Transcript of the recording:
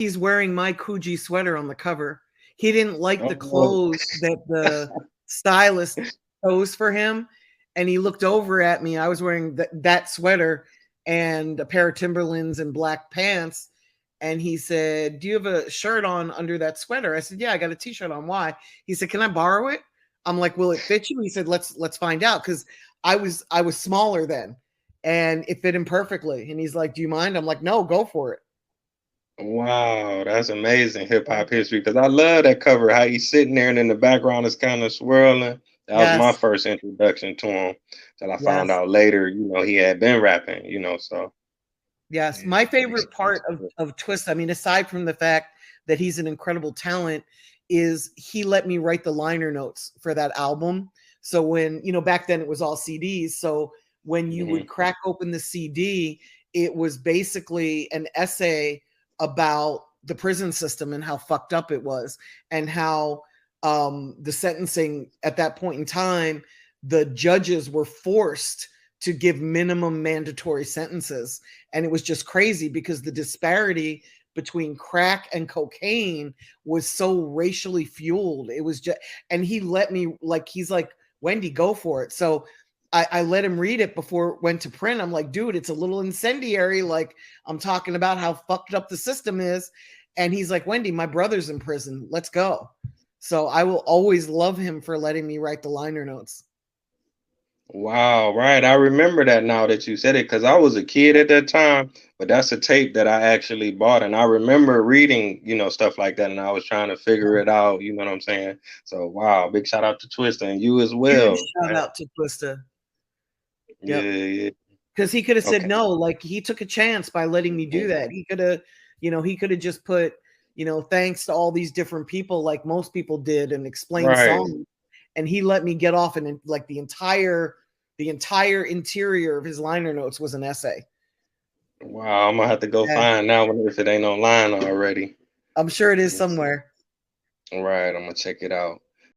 he's wearing my Coogee sweater on the cover. He didn't like the Oh, clothes that the stylist chose for him, and he looked over at me. I was wearing that sweater and a pair of Timberlands and black pants, and he said, "Do you have a shirt on under that sweater?" I said, "Yeah, I got a t-shirt on." Why? He said, "Can I borrow it?" I'm like, "Will it fit you?" He said, "Let's find out," because I was smaller then, and it fit him perfectly. And he's like, "Do you mind?" I'm like, "No, go for it." wow, that's amazing hip hop history because I love that cover. How he's sitting there and in the background is kind of swirling. That was my Yes, first introduction to him. Till I found yes. out later, he had been rapping. So Yes, yeah, my makes favorite sense. part of Twist, I mean, aside from the fact that he's an incredible talent, is he let me write the liner notes for that album. So when, back then it was all CDs. So when you Hmm. would crack open the CD, it was basically an essay about the prison system and how fucked up it was, and how the sentencing at that point in time, the judges were forced to give minimum mandatory sentences. And it was just crazy because the disparity between crack and cocaine was so racially fueled. It was just, and he let me, like, he's like, "Wendy, go for it." So I let him read it before it went to print. I'm like, "Dude, it's a little incendiary. Like, I'm talking about how fucked up the system is." And he's like, "Wendy, my brother's in prison. Let's go." So I will always love him for letting me write the liner notes. Wow, right. I remember that now that you said it because I was a kid at that time, but that's a tape that I actually bought. And I remember reading, stuff like that. And I was trying to figure it out. You know what I'm saying? So, wow, big shout out to Twista and you as Huge well. shout Man. out to Twista. Yeah, Yep. yeah. Because he could have said Okay. no. Like, he took a chance by letting me do that. He could have just put, thanks to all these different people, like most people did, and explain Right. songs. And he let me get off, and like the entire interior of his liner notes was an essay. Wow, I'm gonna have to go Yeah, find that one if it ain't online already. I'm sure it Let is me see. somewhere. All right, I'm gonna check it out.